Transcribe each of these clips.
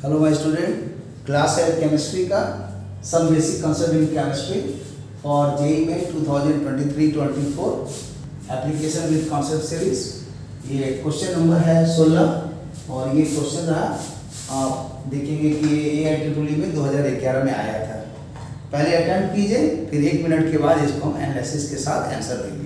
Hello my student, class है chemistry का some basic concept in chemistry for JEE में 2023-24 application with concept series. ये question number है 16 और ये क्वेश्चन रहा, आप देखेंगे कि ये AIEEE में 2011 में आया था। पहले अटेम्प्ट कीजिए, फिर 1 मिनट के बाद इसको हम एनालिसिस के साथ आंसर देंगे।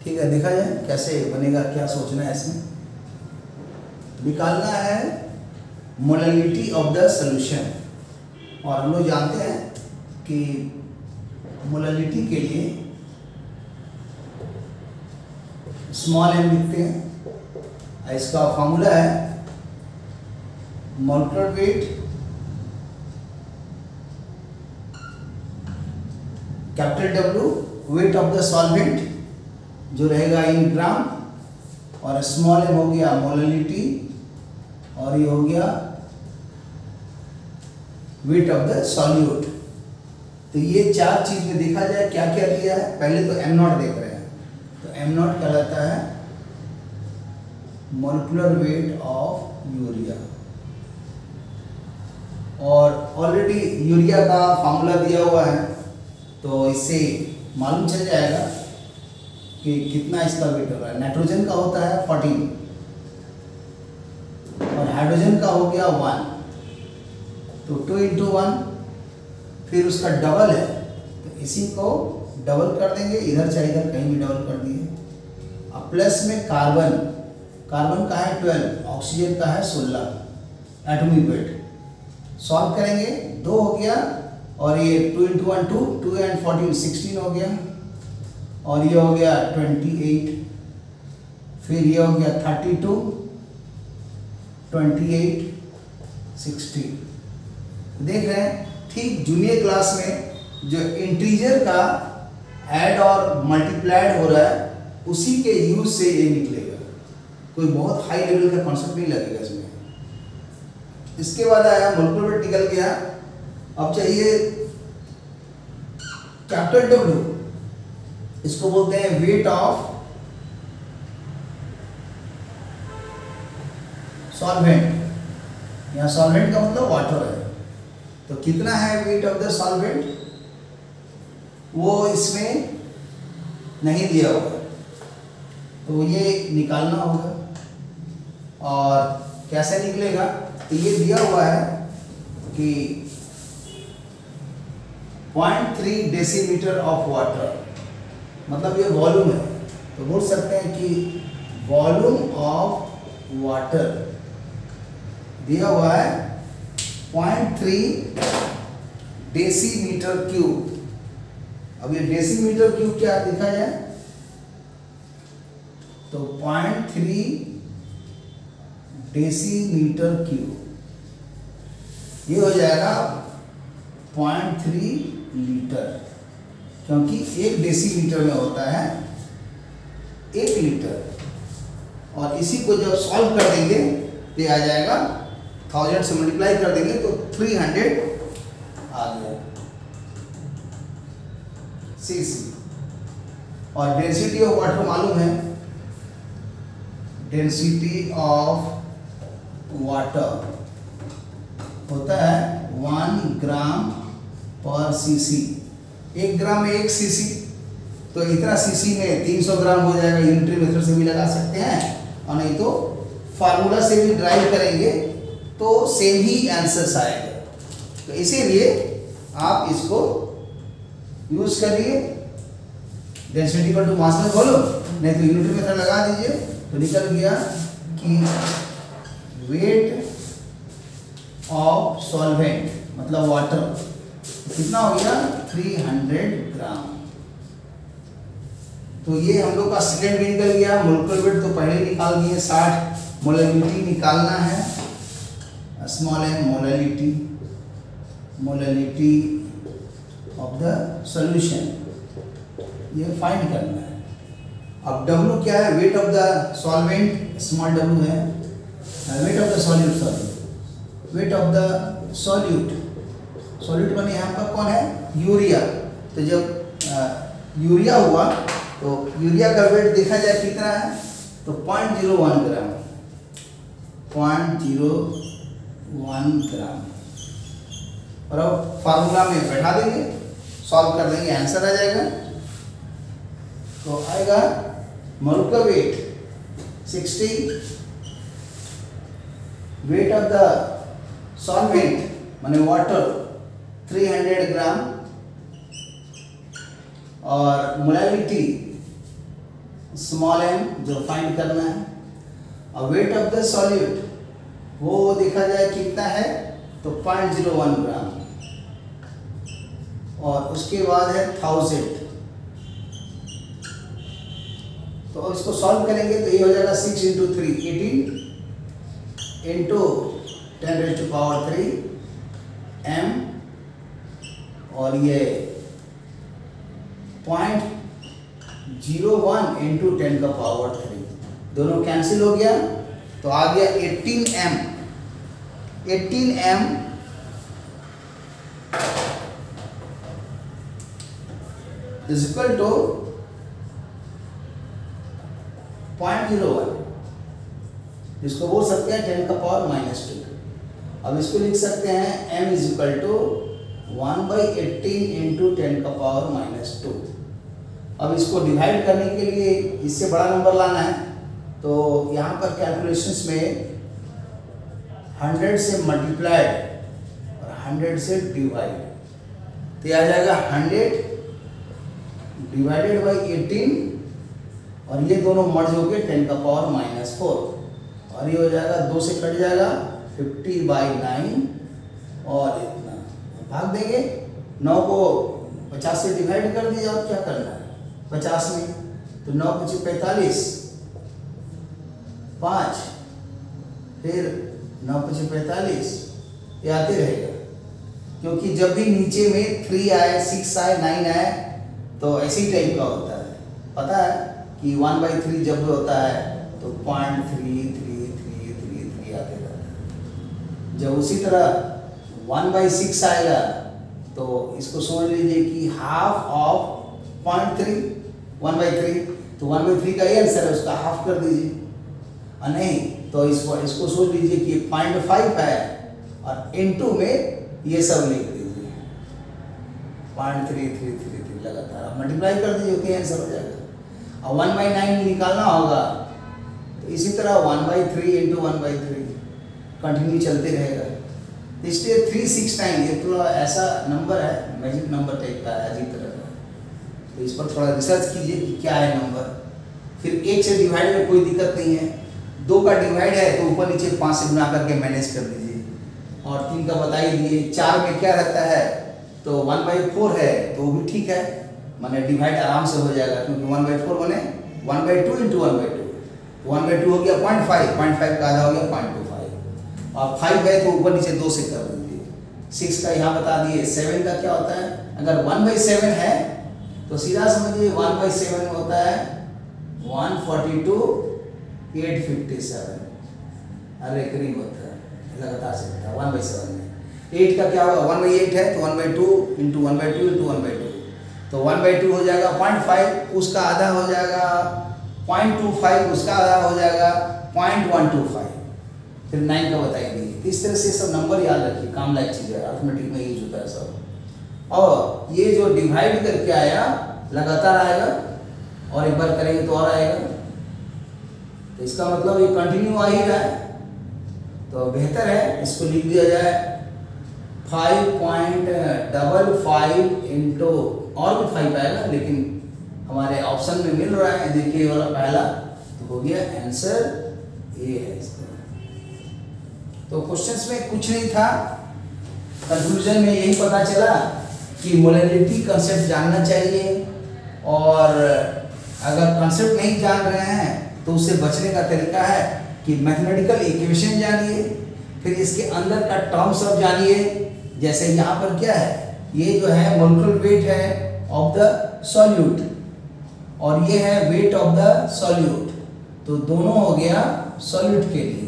ठीक है, देखा जाए कैसे बनेगा, क्या सोचना है इसमें। निकालना है मोलैलिटी ऑफ द सॉल्यूशन, और हम लोग जानते हैं कि मोलैलिटी के लिए स्मॉल m लिखते हैं। इसका फॉर्मूला है molecular weight capital W weight of the solvent जो रहेगा इन ग्राम, और स्मॉल m हो गया मोलैलिटी, और ये हो गया वेट ऑफ द सॉल्यूट। तो ये चार चीज में देखा जाए क्या क्या दिया है। पहले तो m0 देख रहे हैं, तो m0 कहलाता है मोलिकुलर वेट ऑफ यूरिया, और ऑलरेडी यूरिया का फॉर्मूला दिया हुआ है, तो इससे मालूम चल जाएगा कि कितना इसका वेट हो रहा है। नाइट्रोजन का होता है 14 और हाइड्रोजन का हो गया 1, तो 2 × 1, फिर उसका डबल है तो इसी को डबल कर देंगे, इधर चाहे इधर कहीं भी डबल कर दिए। अब प्लस में कार्बन का है 12, ऑक्सीजन का है 16 एटॉमिक वेट। सॉल्व करेंगे, 2 हो गया, और ये 2 × 1 2, 2 and 14 16 हो गया, और ये हो गया 28, फिर ये हो गया 32, 28, 60। देख रहे हैं, ठीक जूनियर क्लास में जो इंटीजर का ऐड और मल्टीप्लाइड हो रहा है उसी के यूज से ये निकलेगा, कोई बहुत हाई लेवल का कॉन्सेप्ट नहीं लगेगा इसमें। इसके बाद आया मोलकुलर वेट, निकल गया। अब चाहिए कैपिटल W, इसको बोलते हैं वेट ऑफ सॉल्वेंट। यहाँ सॉल्वेंट का मतलब वाटर है, तो कितना है वेट ऑफ द सॉल्वेंट वो इसमें नहीं दिया हुआ, तो ये निकालना होगा। और कैसे निकलेगा, तो ये दिया हुआ है कि 0.3 डेसीमीटर ऑफ वाटर, मतलब ये वॉल्यूम है, तो बोल सकते हैं कि वॉल्यूम ऑफ वाटर दिया हुआ है 0.3 डेसीमीटर क्यूब। अब ये डेसीमीटर क्यूब क्या देखा जाए, तो 0.3 डेसीमीटर क्यूब, ये हो जाएगा 0.3 लीटर, क्योंकि 1 डेसीमीटर में होता है 1 लीटर। और इसी को जब सॉल्व कर देंगे तो आ जाएगा 1000 से मल्टीप्लाई कर देंगे तो 300 आ गया। cc। और डेंसिटी ऑफ वाटर मालूम है, डेंसिटी ऑफ वाटर होता है 1 ग्राम पर सीसी। 1 ग्राम में 1 सीसी, तो इतना सीसी में 300 ग्राम हो जाएगा। यूनिटरी मेथड से भी लगा सकते हैं और नहीं तो फार्मूला से भी ड्राइव करेंगे तो सेम ही आंसर्स आएगा। तो इसीलिए आप इसको यूज करिए। डेंसिटी पर टू मास में खोलो, नहीं तो यूनिटरी मेथड लगा दीजिए तो निकल गया कि वेट ऑफ सॉल्वेंट मतलब वाटर कितना हो गया 300 ग्राम। तो ये हम लोग का सेकेंड भी निकल गया। मोलेकुलर वेट तो पहले निकाल दिए 60। मोलैलिटी निकालना है, small m molality of the solution, ये फाइंड करना है। अब W क्या है, wait of the solvent, small w है, wait of the solute, sorry wait of the solute. Solute बने यहाँ पर कौन है, यूरिया। तो जब यूरिया हुआ तो यूरिया का वेट देखा जाए कितना है, तो 0.01 ग्राम, 0.01 ग्राम। और अब फार्मूला में बैठा देंगे, सॉल्व कर देंगे, आंसर आ जाएगा। तो आएगा molecular weight 60, weight of the solvent माने वाटर 300 ग्राम, और मोलैलिटी स्मॉल m जो फाइंड करना है, और वेट ऑफ द सॉल्यूट वो देखा जाए कितना है, तो 0.01 ग्राम, और उसके बाद है 1000। तो इसको सॉल्व करेंगे तो ये हो जाएगा 6 × 3 18 × 10⁻³ m, और ये 0.01 × 10⁻³ दोनों कैंसिल हो गया, तो आ गया 18m। 18m is equal to 0.01, जिसको बोल सकते हैं 10⁻²। अब इसको लिख सकते हैं m इज इक्वल टू 1/18 × 10⁻²। अब इसको डिवाइड करने के लिए इससे बड़ा नंबर लाना है, तो यहाँ पर कैलकुलेशंस में 100 से मल्टीप्लाइड और 100 से डिवाइड, तो आ जाएगा 100 डिवाइडेड बाई 18, और ये दोनों मर्ज हो गए 10⁻⁻⁴, और ये हो जाएगा 2 से कट जाएगा 50/9, और इतना भाग देंगे। 9 को 50 से डिवाइड कर दीजिए, और क्या करना है 50 में, तो 9 × 5 = 45, 5, फिर 9 × 5 = 45, ये आते रहेगा। क्योंकि जब भी नीचे में 3 आए, 6 आए, 9 आए, तो ऐसी टाइप का होता है। पता है कि 1/3 जब होता है तो 0.3333 आते रहता है। जब उसी तरह 1/6 आएगा तो इसको समझ लीजिए कि हाफ ऑफ 0.3 1/3, तो 1/3 का ये आंसर है, उसका हाफ कर दीजिए। और नहीं तो इसको सोच लीजिए कि 0.5 है, और इनटू में ये सब लिख दीजिए 0.3333 लगातार आप मल्टीप्लाई कर दीजिए, ओके आंसर हो जाएगा। और 1/9 निकालना होगा, तो इसी तरह 1/3 × 1/3 कंटिन्यू चलते रहेगा। इसलिए 369 ये थोड़ा ऐसा नंबर है, मैजिक नंबर टाइप का है, अजीब तरह का। तो इस पर थोड़ा रिसर्च कीजिए कि क्या है नंबर। फिर 1 से डिवाइड में कोई दिक्कत नहीं है, 2 का डिवाइड है तो ऊपर नीचे 5 से गुना करके मैनेज कर दीजिए, और 3 का बता ही दिए। 4 में क्या रहता है, तो 1/4 है, तो वो भी ठीक है, माने डिवाइड आराम से हो जाएगा, क्योंकि 1/4 बने 1/2 × 1/2, 1/2 हो गया 0.5, 0.5 का आधा हो गया 0.25, और 5 है तो ऊपर नीचे 2 से कर दीजिए। 6 का यहाँ बता दिए। 7 का क्या होता है, अगर 1/7 है तो सीधा समझिए 1/7 में होता है 142,857, रेकरिंग होता है, लगातार से होता है 1/7 में। 8 का क्या होगा, 1/8 है तो 1/2 × 1/2 × 1/2, तो 1/2 हो जाएगा, 0.5 उसका आधा हो जाएगा, 0.25 उसका आधा हो जाएगा, 0.125, फिर 9 का बताइए। तो इस तरह से सब नंबर याद रखिए, काम लायक चीज़ है, अर्थमेटिक में यूज होता है सब। और ये जो डिवाइड करके आया लगातार आएगा, और एक बार करेंगे तो और आएगा, तो इसका मतलब ये कंटिन्यू आ ही रहा है। तो बेहतर है इसको लिख दिया जाए 5.55 इंटू, और भी 5 आएगा लेकिन हमारे ऑप्शन में मिल रहा है, देखिए वाला पहला, तो हो गया आंसर ए है इसका। तो क्वेश्चंस में कुछ नहीं था, कंक्लूजन में यही पता चला कि मोलैलिटी कंसेप्ट जानना चाहिए, और अगर कंसेप्ट नहीं जान रहे हैं तो उससे बचने का तरीका है कि मैथमेटिकल इक्वेशन जानिए, फिर इसके अंदर का टर्म सब जानिए। जैसे यहाँ पर क्या है, ये जो है मोलिकुलर वेट है ऑफ द सॉल्यूट, और ये है वेट ऑफ द सॉल्यूट, तो दोनों हो गया सॉल्यूट के लिए,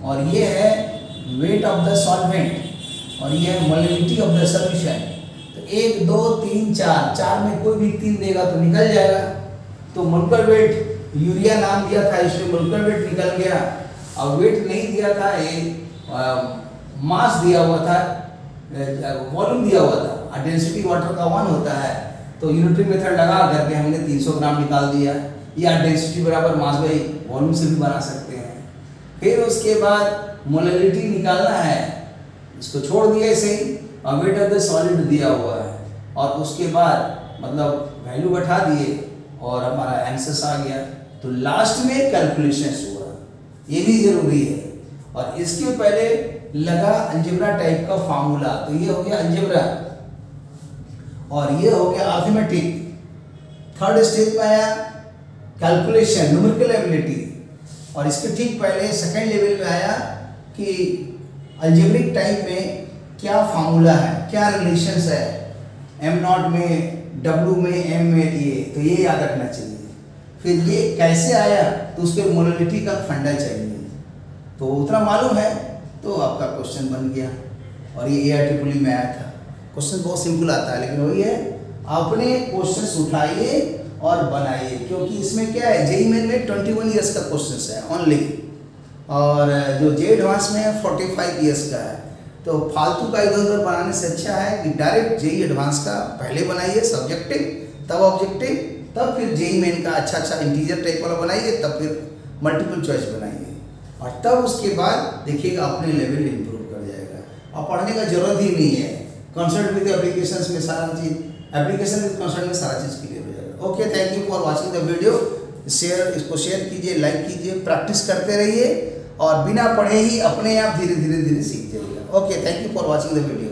और ये है वेट ऑफ द सॉल्वेंट, और ये है मोलैलिटी ऑफ द सॉल्यूशन। तो 1 2 3 4, 4 में कोई भी 3 देगा तो निकल जाएगा। तो मोलिकुलर वेट यूरिया नाम दिया था इसलिए मोलिकुलर वेट निकल गया, और वेट नहीं दिया था, ये मास दिया हुआ था, वॉल्यूम दिया हुआ था, और डेंसिटी वाटर का 1 होता है, तो यूनिटरी मेथड लगा करके हमने 300 ग्राम निकाल दिया, या डेंसिटी बराबर मास बाई वॉल्यूम से भी बना सकते हैं। फिर उसके बाद मोलैलिटी निकालना है, इसको छोड़ दिया ऐसे ही, और वेट ऑफ द सॉलिड दिया हुआ है, और उसके बाद मतलब वैल्यू बैठा दिए और हमारा आंसर आ गया। तो लास्ट में कैलकुलेशंस हुआ, ये भी जरूरी है। और इसके पहले लगा अलजेब्रा टाइप का फार्मूला, तो ये हो गया अलजेब्रा, और ये हो गया अर्थमेटिक। थर्ड स्टेज में आया कैलकुलेशन, न्यूमेरिकल एबिलिटी, और इसके ठीक पहले सेकेंड लेवल में आया कि अलजेब्रिक टाइप में क्या फार्मूला है, क्या रिलेशंस है m0 में, w में, m में, तो ये याद रखना चाहिए। फिर ये कैसे आया, तो उस पर मोलैलिटी का फंडा चाहिए, तो उतना मालूम है तो आपका क्वेश्चन बन गया। और ये AIEEE में आया था। क्वेश्चन बहुत सिंपल आता है, लेकिन वही है, अपने क्वेश्चंस उठाइए और बनाइए, क्योंकि इसमें क्या है, JEE मेन में 21 ईयर्स का क्वेश्चन है ओनली, और जो JEE एडवांस में है 45 ईयर्स का है। तो फालतू का इधर उधर बनाने से अच्छा है कि डायरेक्ट JEE एडवांस का पहले बनाइए, सब्जेक्टिव, तब ऑब्जेक्टिव, तब फिर JEE मेन का अच्छा इंटीजर टाइप वाला बनाइए, तब फिर मल्टीपल चॉइस बनाइए, और तब उसके बाद देखिएगा अपने लेवल इंप्रूव कर जाएगा। और पढ़ने का जरूरत ही नहीं है, कंसर्ट विद एप्लीकेशंस में सारा चीज़, एप्लीकेशन विद कंसर्ट में सारा चीज़ क्लियर हो जाएगा। Okay, thank you for watching the video. इसको शेयर कीजिए, लाइक कीजिए, प्रैक्टिस करते रहिए, और बिना पढ़े ही अपने आप धीरे धीरे सीख जाइएगा। Okay, thank you for watching the video.